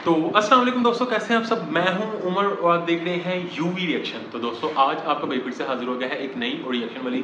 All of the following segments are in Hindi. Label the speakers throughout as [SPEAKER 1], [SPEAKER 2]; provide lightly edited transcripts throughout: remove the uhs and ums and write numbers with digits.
[SPEAKER 1] तो अस्सलाम वालेकुम दोस्तों, कैसे हैं आप सब। मैं हूं उमर और आप देख रहे हैं यूवी रिएक्शन। तो दोस्तों आज आपका भाई फिर से हाजिर हो गया है एक नई और रिएक्शन वाली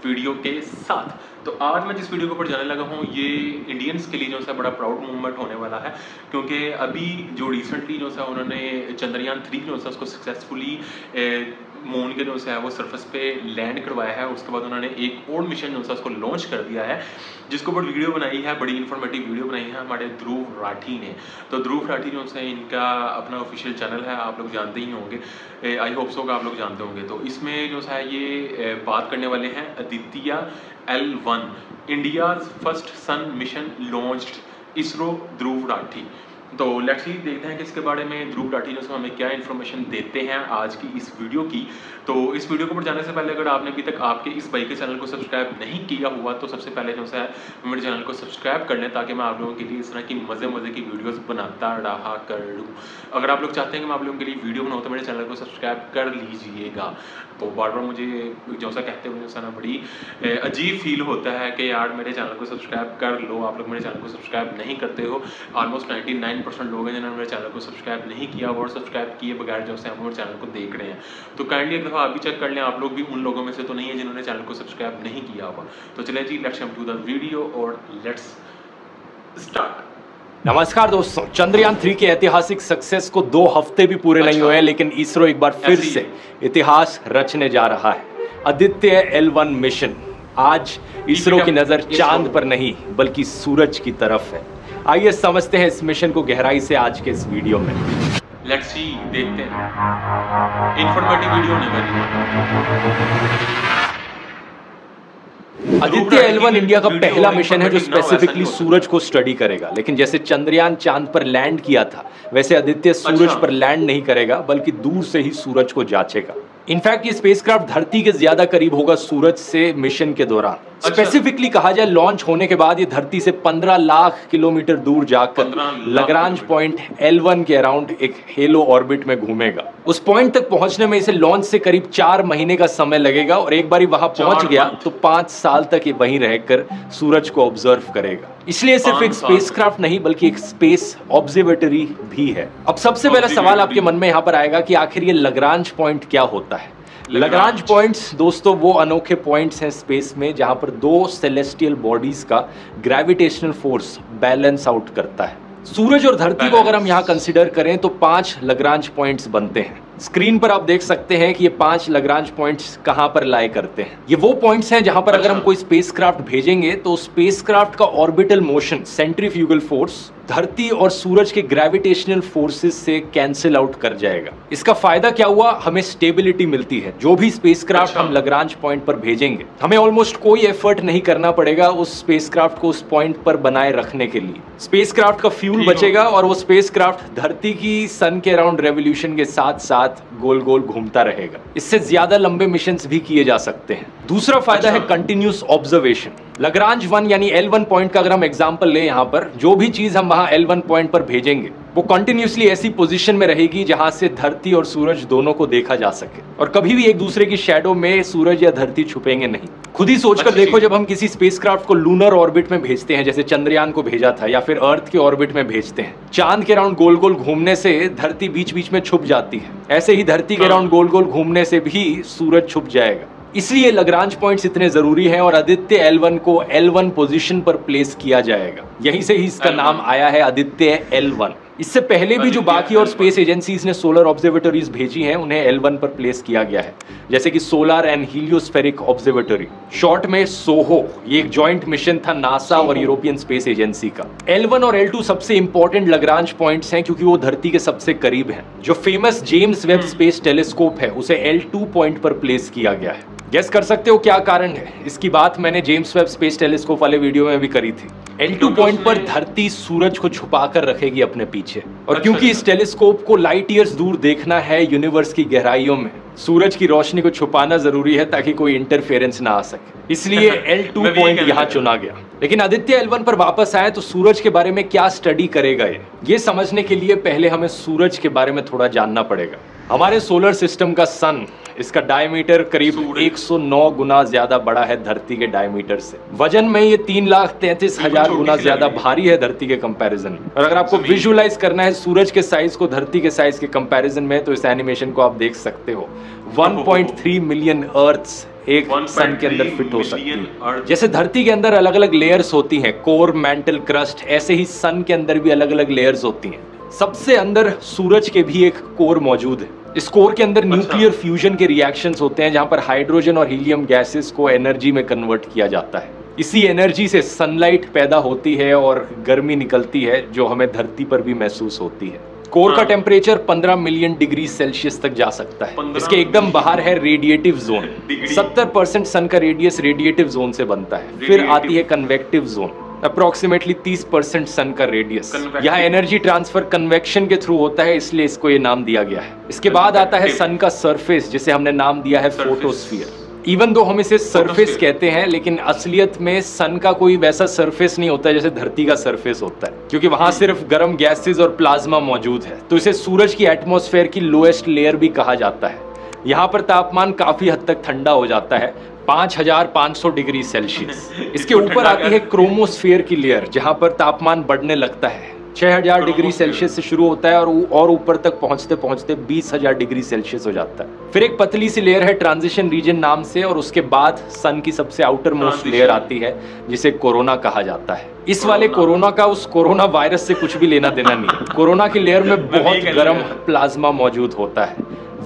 [SPEAKER 1] वीडियो के साथ। तो आज मैं जिस वीडियो के ऊपर जाने लगा हूं ये इंडियंस के लिए जो है बड़ा प्राउड मूवमेंट होने वाला है, क्योंकि अभी जो रिसेंटली जो है उन्होंने चंद्रयान 3 जो है उसको सक्सेसफुली मून के जो है वो सरफेस पे लैंड करवाया है। उसके बाद उन्होंने एक और मिशन जो है उसको लॉन्च कर दिया है, जिसके ऊपर वीडियो बनाई है, बड़ी इन्फॉर्मेटिव वीडियो बनाई है हमारे ध्रुव राठी ने। तो ध्रुव राठी जो है इनका अपना ऑफिशियल चैनल है, आप लोग जानते ही होंगे, आई होप सो आप लोग जानते होंगे। तो इसमें जो है ये बात करने वाले हैं आदित्य L1 इंडियाज फर्स्ट सन मिशन लॉन्च्ड इसरो ध्रुव राठी। तो लेट्स सी देखते हैं कि इसके बारे में ध्रुव राठी जो हमें क्या इन्फॉर्मेशन देते हैं आज की इस वीडियो की। तो इस वीडियो को ऊपर जाने से पहले अगर आपने अभी तक आपके इस भाई के चैनल को सब्सक्राइब नहीं किया हुआ तो सबसे पहले जो है मेरे चैनल को सब्सक्राइब कर लें, ताकि मैं आप लोगों के लिए इस तरह की मज़े की वीडियोस बनाता रहा करूँ। अगर आप लोग चाहते हैं कि मैं आप लोगों के लिए वीडियो बनाऊँ तो मेरे चैनल को सब्सक्राइब कर लीजिएगा। तो बार बार मुझे जो सा कहते हुए जो ना बड़ी अजीब फील होता है कि यार मेरे चैनल को सब्सक्राइब कर लो, आप लोग मेरे चैनल को सब्सक्राइब नहीं करते हो। ऑलमोस्ट 99% लोग हैं जिन्होंने मेरे चैनल को सब्सक्राइब नहीं किया और सब्सक्राइब किए बगैर जो है हम मेरे चैनल को देख रहे हैं। तो काइंडली एक दफ़ा आप भी चेक कर लें, आप लोग भी उन लोगों में से तो नहीं है जिन्होंने चैनल को सब्सक्राइब नहीं किया हुआ। तो चलिए जी, let's come to the video और लेट्स स्टार्ट।
[SPEAKER 2] नमस्कार दोस्तों, चंद्रयान 3 के ऐतिहासिक सक्सेस को 2 हफ्ते भी पूरे नहीं हुए, लेकिन इसरो एक बार फिर से इतिहास रचने जा रहा है। आदित्य L1 मिशन आज इसरो की नजर चांद पर नहीं बल्कि सूरज की तरफ है। आइए समझते हैं इस मिशन को गहराई से आज के इस वीडियो में।
[SPEAKER 1] लेट्स सी, देखते हैं। इंफॉर्मेटिव वीडियो होने वाली।
[SPEAKER 2] आदित्य L1 इंडिया का पहला मिशन है जो स्पेसिफिकली सूरज को स्टडी करेगा। लेकिन जैसे चंद्रयान चांद पर लैंड किया था, वैसे आदित्य सूरज पर लैंड नहीं करेगा बल्कि दूर से ही सूरज को जांचेगा। इनफैक्ट ये स्पेसक्राफ्ट धरती के ज्यादा करीब होगा सूरज से मिशन के दौरान। स्पेसिफिकली कहा जाए, लॉन्च होने के बाद ये धरती से 15 लाख किलोमीटर दूर जाकर लग्रांज पॉइंट L1 के अराउंड एक हेलो ऑर्बिट में घूमेगा। उस पॉइंट तक पहुंचने में इसे लॉन्च से करीब 4 महीने का समय लगेगा और एक बार वहां पहुंच गया तो 5 साल तक ये वहीं रहकर सूरज को ऑब्जर्व करेगा। इसलिए सिर्फ एक स्पेसक्राफ्ट नहीं बल्कि एक स्पेस ऑब्जर्वेटरी भी है। अब सबसे पहला सवाल आपके मन में यहाँ पर आएगा कि आखिर ये लग्रांज पॉइंट क्या होता है। लग्रांज पॉइंट्स दोस्तों वो अनोखे पॉइंट्स हैं स्पेस में जहां पर 2 सेलेस्टियल बॉडीज का ग्रेविटेशनल फोर्स बैलेंस आउट करता है। सूरज और धरती को अगर हम यहाँ कंसीडर करें तो 5 लग्रांज पॉइंट्स बनते हैं। स्क्रीन पर आप देख सकते हैं कि ये 5 लग्रांज पॉइंट्स कहां पर लाए करते हैं। ये वो पॉइंट्स हैं जहां पर अगर हम कोई स्पेसक्राफ्ट भेजेंगे तो स्पेसक्राफ्ट का ऑर्बिटल मोशन, सेंट्रीफ्यूगल फोर्स धरती और सूरज के ग्रेविटेशनल फोर्सेस से कैंसिल आउट कर जाएगा। इसका फायदा क्या हुआ, हमें स्टेबिलिटी मिलती है। जो भी स्पेसक्राफ्ट हम लग्रांज पॉइंट पर भेजेंगे, हमें ऑलमोस्ट कोई एफर्ट नहीं करना पड़ेगा उस स्पेसक्राफ्ट को उस पॉइंट पर बनाए रखने के लिए। स्पेसक्राफ्ट का फ्यूल बचेगा और वो स्पेसक्राफ्ट धरती की सन के अराउंड रेवोल्यूशन के साथ साथ गोल गोल घूमता रहेगा। इससे ज्यादा लंबे मिशंस भी किए जा सकते हैं। दूसरा फायदा है कंटिन्यूस ऑब्जर्वेशन। लग्रांज 1 यानी L1 पॉइंट का अगर हम एग्जांपल लें, यहाँ पर जो भी चीज हम वहां L1 पॉइंट पर भेजेंगे वो कंटिन्यूसली ऐसी पोजीशन में रहेगी जहां से धरती और सूरज दोनों को देखा जा सके और कभी भी एक दूसरे की शैडो में सूरज या धरती छुपेंगे नहीं। खुद ही सोचकर देखो, जब हम किसी स्पेसक्राफ्ट को लूनर ऑर्बिट में भेजते हैं, जैसे चंद्रयान को भेजा था, या फिर अर्थ के ऑर्बिट में भेजते हैं, चांद के अराउंड गोल गोल घूमने से धरती बीच बीच में छुप जाती है। ऐसे ही धरती के अराउंड गोल गोल घूमने से भी सूरज छुप जाएगा। इसलिए लग्रांज पॉइंट्स इतने जरूरी हैं और आदित्य L1 को L1 पोजीशन पर प्लेस किया जाएगा। यहीं से ही इसका नाम आया है आदित्य L1। इससे पहले भी जो बाकी और स्पेस एजेंसीज ने सोलर ऑब्जर्वेटरीज भेजी हैं उन्हें L1 पर प्लेस किया गया है, जैसे कि सोलर एंड हीलियोस्फेरिक ऑब्जर्वेटरी, शॉर्ट में सोहो। ये एक जॉइंट मिशन था नासा और यूरोपियन स्पेस एजेंसी का। L1 और L2 सबसे इंपॉर्टेंट लग्रांज पॉइंट्स हैं क्योंकि वो धरती के सबसे करीब हैं। जो famous James Webb space telescope है उसे L2 पॉइंट पर प्लेस किया गया है। गेस कर सकते हो क्या कारण है? इसकी बात मैंने जेम्स वेब स्पेस टेलीस्कोप वाले वीडियो में भी करी थी। L2 पॉइंट पर धरती सूरज को छुपा कर रखेगी अपने पीछे, और क्योंकि इस टेलीस्कोप को लाइट ईयर्स दूर देखना है यूनिवर्स की गहराइयों में, सूरज की रोशनी को छुपाना जरूरी है ताकि कोई इंटरफेरेंस ना आ सके, इसलिए L2 पॉइंट यहाँ चुना गया। लेकिन आदित्य L1 पर वापस आए तो सूरज के बारे में क्या स्टडी करेगा ये समझने के लिए पहले हमें सूरज के बारे में थोड़ा जानना पड़ेगा। हमारे सोलर सिस्टम का सन, इसका डायमीटर करीब 109 गुना ज्यादा बड़ा है धरती के डायमीटर से। वजन में ये 3,33,000 गुना ज्यादा भारी है धरती के कंपैरिजन में। और अगर आपको विजुअलाइज करना है सूरज के साइज को धरती के साइज के कंपैरिजन में, तो इस एनिमेशन को आप देख सकते हो। 1.3 मिलियन अर्थ्स एक सन के अंदर फिट हो सकती है। जैसे धरती के अंदर अलग अलग लेयर्स होती हैं, कोर, मैंटल, क्रस्ट, ऐसे ही सन के अंदर भी अलग अलग लेयर्स होती हैं। सबसे अंदर सूरज के भी एक कोर मौजूद है। इस कोर के अंदर न्यूक्लियर फ्यूजन के रिएक्शंस होते हैं, जहां पर हाइड्रोजन और हीलियम गैसेस को एनर्जी में कन्वर्ट किया जाता है। इसी एनर्जी से सनलाइट पैदा होती है और गर्मी निकलती है, जो हमें धरती पर भी महसूस होती है। कोर का टेम्परेचर 15 मिलियन डिग्री सेल्सियस तक जा सकता है। इसके एकदम बाहर है रेडिएटिव जोन। 70% सन का रेडियस रेडिएटिव जोन से बनता है। फिर आती है कन्वेक्टिव जोन, अप्रोक्सीमेटली 30% सन का रेडियस। यहाँ एनर्जी ट्रांसफर कन्वेक्शन के थ्रू होता है, इसलिए इसको ये नाम दिया गया है। इसके बाद आता है सन का सरफेस, जिसे हमने नाम दिया है फोटोस्फीयर। इवन दो हम इसे सरफेस कहते हैं, लेकिन असलियत में सन का कोई वैसा सरफेस नहीं होता जैसे धरती का सरफेस होता है, क्योंकि वहां सिर्फ गर्म गैसेस और प्लाज्मा मौजूद है। तो इसे सूरज की एटमॉस्फेयर की लोएस्ट लेयर भी कहा जाता है। यहाँ पर तापमान काफी हद तक ठंडा हो जाता है, 5500 डिग्री सेल्सियस। इसके ऊपर आती है क्रोमोस्फेयर की लेयर, जहां पर तापमान बढ़ने लगता है। 6000 डिग्री सेल्सियस से शुरू होता है और ऊपर तक पहुंचते पहुंचते 20,000 डिग्री सेल्सियस हो जाता है। फिर एक पतली सी लेयर है ट्रांजिशन रीजन नाम से, और उसके बाद सन की सबसे आउटर मोस्ट लेयर आती है, जिसे कोरोना कहा जाता है। इस वाले कोरोना का उस कोरोना वायरस से कुछ भी लेना देना नहीं है। कोरोना की लेयर में बहुत गर्म प्लाज्मा मौजूद होता है,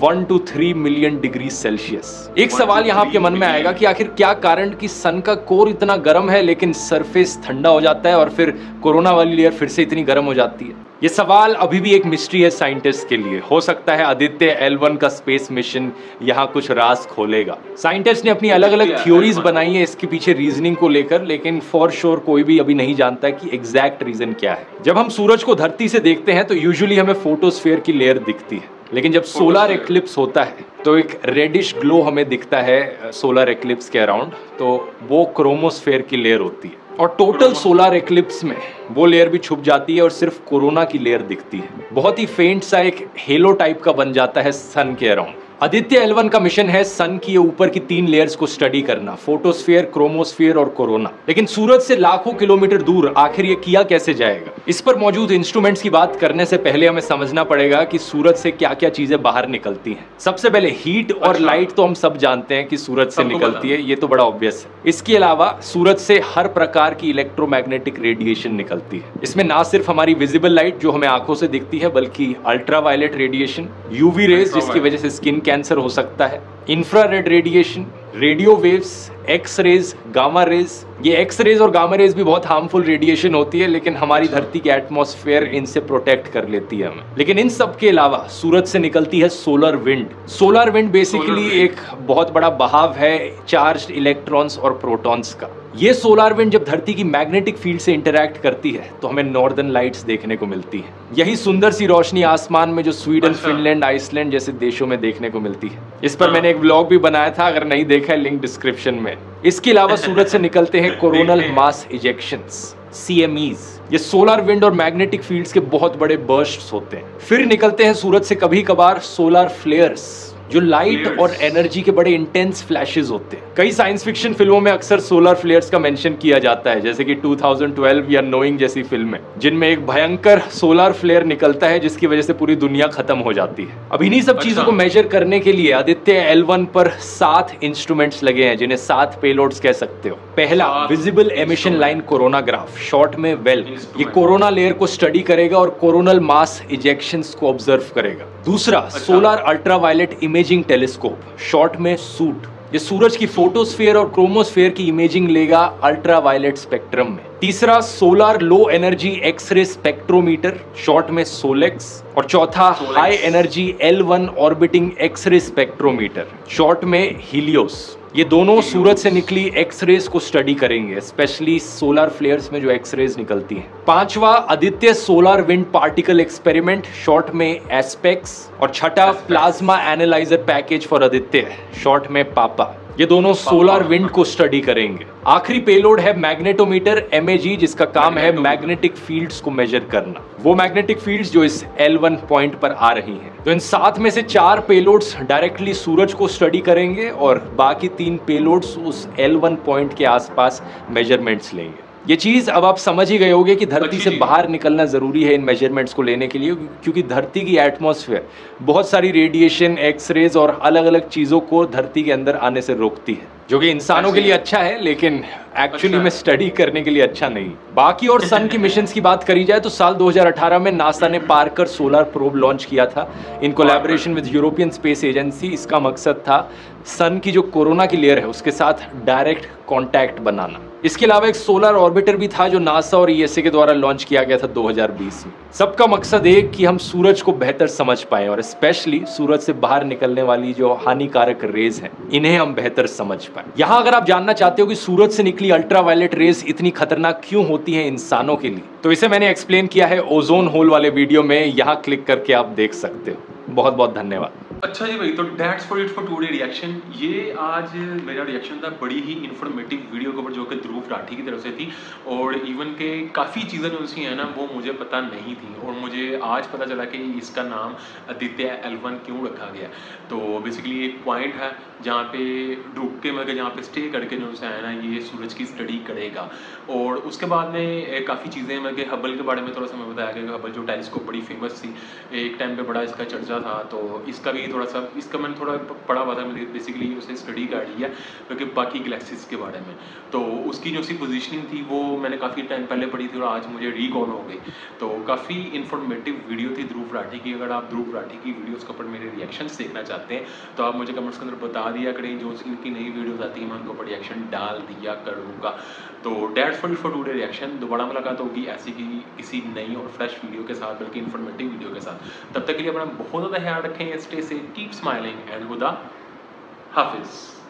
[SPEAKER 2] 1 to 3 मिलियन डिग्री सेल्सियस। एक सवाल यहाँ आपके मन में आएगा कि आखिर क्या कारण कि सन का कोर इतना गर्म है लेकिन सरफेस ठंडा हो जाता है और फिर कोरोना वाली लेयर फिर से इतनी गर्म हो जाती है। ये सवाल अभी भी एक मिस्ट्री है साइंटिस्ट के लिए। हो सकता है आदित्य L1 का स्पेस मिशन यहाँ कुछ राज खोलेगा। साइंटिस्ट ने अपनी अलग अलग थ्योरीज बनाई है इसके पीछे रीजनिंग को लेकर, लेकिन फॉर श्योर कोई भी अभी नहीं जानता कि एग्जैक्ट रीजन क्या है। जब हम सूरज को धरती से देखते हैं तो यूजुअली हमें फोटोस्फीयर की लेयर दिखती है, लेकिन जब सोलर एक्लिप्स होता है तो एक रेडिश ग्लो हमें दिखता है सोलर एक्लिप्स के अराउंड, तो वो क्रोमोस्फेयर की लेयर होती है। और टोटल सोलर एक्लिप्स में वो लेयर भी छुप जाती है और सिर्फ कोरोना की लेयर दिखती है। बहुत ही फेंट सा एक हेलो टाइप का बन जाता है सन के अराउंड। आदित्य L1 का मिशन है सन की ऊपर की 3 लेयर्स को स्टडी करना, फोटोस्फीयर, क्रोमोस्फीयर और कोरोना। लेकिन सूरज से लाखों किलोमीटर दूर आखिर ये किया कैसे जाएगा? इस पर मौजूद इंस्ट्रूमेंट्स की बात करने से पहले हमें समझना पड़ेगा कि सूरज से क्या क्या चीजें बाहर निकलती हैं। सबसे पहले हीट और लाइट तो हम सब जानते हैं कि सूरज से निकलती है, ये तो बड़ा ऑब्वियस है। इसके अलावा सूरज से हर प्रकार की इलेक्ट्रोमैग्नेटिक रेडिएशन निकलती है। इसमें ना सिर्फ हमारी विजिबल लाइट जो हमें आंखों से दिखती है, बल्कि अल्ट्रावायलेट रेडिएशन, यूवी रेज जिसकी वजह से स्किन कैंसर हो सकता है, infrared radiation, radio waves, X rays, gamma rays. ये एक्स रेज और गामा रेज भी बहुत हार्मफुल रेडिएशन होती है, लेकिन हमारी धरती के एटमॉस्फेयर इनसे प्रोटेक्ट कर लेती है हमें। लेकिन इन सब के अलावा सूरज से निकलती है solar wind. Solar wind basically एक बहुत बड़ा बहाव है चार्ज्ड इलेक्ट्रॉन्स और प्रोटॉन्स का। ये सोलर विंड जब धरती की मैग्नेटिक फील्ड से इंटरैक्ट करती है तो हमें नॉर्दर्न लाइट्स देखने को मिलती है। यही सुंदर सी रोशनी आसमान में जो स्वीडन, फिनलैंड, आइसलैंड जैसे देशों में देखने को मिलती है। इस पर मैंने एक व्लॉग भी बनाया था, अगर नहीं देखा है लिंक डिस्क्रिप्शन में। इसके अलावा सूरज से निकलते हैं कोरोनल मास इजेक्शंस, CMEs। ये सोलर विंड और मैग्नेटिक फील्ड्स के बहुत बड़े बर्स्ट्स होते हैं। फिर निकलते हैं सूरज से कभी कभार सोलर फ्लेयर्स, जो लाइट और एनर्जी के बड़े इंटेंस फ्लैशेस होते हैं। कई साइंस फिक्शन फिल्मों में अक्सर सोलर फ्लेयर्स का मेंशन किया जाता है, जैसे कि 2012 या नोइंग जैसी फिल्में, जिनमें एक भयंकर सोलर फ्लेयर निकलता है जिसकी वजह से पूरी दुनिया खत्म हो जाती है। अब इन्हीं सब चीजों को मेजर करने के लिए आदित्य L1 पर 7 इंस्ट्रूमेंट्स लगे हैं, जिन्हें 7 पेलोड्स कह सकते हो। पहला, visible emission line coronagraph, short में वेल। ये कोरोना लेयर को स्टडी करेगा और कोरोनल मास इजेक्शंस को ऑब्जर्व करेगा। दूसरा, solar ultraviolet imaging telescope, short में सूट। ये सूरज की फोटोस्फीयर और क्रोमोस्फीयर की इमेजिंग लेगा अल्ट्रावायलेट स्पेक्ट्रम में। तीसरा, solar low energy X ray spectrometer, short में सोलेक्स। और चौथा, high energy L1 orbiting X ray spectrometer, short में हीलियोस। ये दोनों सूरज से निकली एक्स रेज को स्टडी करेंगे, स्पेशली सोलर फ्लेयर्स में जो एक्स रेज निकलती हैं। पांचवा Aditya solar wind particle experiment, short में एस्पेक्स, और छठा plasma analyser package for Aditya, short में पापा। ये दोनों सोलर विंड को स्टडी करेंगे। आखिरी पेलोड है मैग्नेटोमीटर MAG, जिसका काम है मैग्नेटिक फील्ड्स को मेजर करना, वो मैग्नेटिक फील्ड्स जो इस L1 पॉइंट पर आ रही हैं। तो इन 7 में से 4 पेलोड्स डायरेक्टली सूरज को स्टडी करेंगे और बाकी 3 पेलोड्स उस L1 पॉइंट के आसपास मेजरमेंट्स लेंगे। ये चीज अब आप समझ ही गए होंगे कि धरती से बाहर निकलना जरूरी है इन मेजरमेंट्स को लेने के लिए, क्योंकि धरती की एटमॉस्फेयर बहुत सारी रेडिएशन, एक्सरेज और अलग अलग चीजों को धरती के अंदर आने से रोकती है, जो कि इंसानों के लिए अच्छा है लेकिन एक्चुअली में स्टडी करने के लिए अच्छा नहीं। बाकी और सन की मिशंस की बात करी जाए तो साल 2018 में नासा ने पार्कर सोलर प्रोब लॉन्च किया था in collaboration with European space agency. इसका मकसद था सन की जो कोरोना की लेयर है उसके साथ डायरेक्ट कांटेक्ट बनाना। इसके अलावा एक सोलर ऑर्बिटर भी था जो नासा और ESA के द्वारा लॉन्च किया गया था 2020 में। सबका मकसद एक कि हम सूरज को बेहतर समझ पाएं और स्पेशली सूरज से बाहर निकलने वाली जो हानिकारक रेज हैं इन्हें हम बेहतर समझ पाएं। यहाँ अगर आप जानना चाहते हो कि सूरज से निकली अल्ट्रावायलेट रेज इतनी खतरनाक क्यों होती हैं इंसानों के लिए, तो इसे मैंने एक्सप्लेन किया है ओजोन होल वाले वीडियो में, यहाँ क्लिक करके आप देख सकते हो। बहुत बहुत धन्यवाद।
[SPEAKER 1] अच्छा जी भाई, तो that's for it for today reaction. ये आज मेरा रिएक्शन था बड़ी ही इन्फॉर्मेटिव वीडियो के ऊपर जो कि ध्रुव राठी की तरफ से थी, और इवन के काफ़ी चीज़ें जो सी हैं ना वो मुझे पता नहीं थी, और मुझे आज पता चला कि इसका नाम आदित्य L1 क्यों रखा गया। तो बेसिकली एक पॉइंट है जहाँ पे डूब के मतलब जहाँ पे स्टे करके जो है ना ये सूरज की स्टडी करेगा। और उसके बाद में काफ़ी चीज़ें मतलब हबल के बारे में थोड़ा सा मैं बताया गया। हबल जो टेलीस्कोप बड़ी फेमस थी, एक टाइम पे बड़ा इसका चर्चा था, तो इसका भी थोड़ा सा इसका मैंने थोड़ा पढ़ा हुआ था, मैंने बेसिकली उसे स्टडी कर लिया क्योंकि बाकी गैलेक्सीज के बारे में। तो उसकी जो सी पोजीशनिंग थी वो मैंने काफ़ी टाइम पहले पढ़ी थी और आज मुझे रिकॉल हो गई। तो काफ़ी इन्फॉर्मेटिव वीडियो थी ध्रुव राठी की। अगर आप ध्रुव राठी की वीडियोज़ के ऊपर मेरे रिएक्शंस देखना चाहते हैं तो आप मुझे कमेंट्स के अंदर बता दिया करें, जो इनकी नई वीडियोज़ आती हैं मैं उनको रिएक्शन डाल दिया करूँगा। तो दैट्स फॉर टुडे रिएक्शन। दोबारा मुलाकात होगी ऐसी की किसी नई और फ्रेश वीडियो के साथ, बल्कि इन्फॉर्मेटिव वीडियो के साथ। तब तक के लिए अपना बहुत ज़्यादा ख्याल रखें, stay safe, keep smiling and खुदा हाफिज़।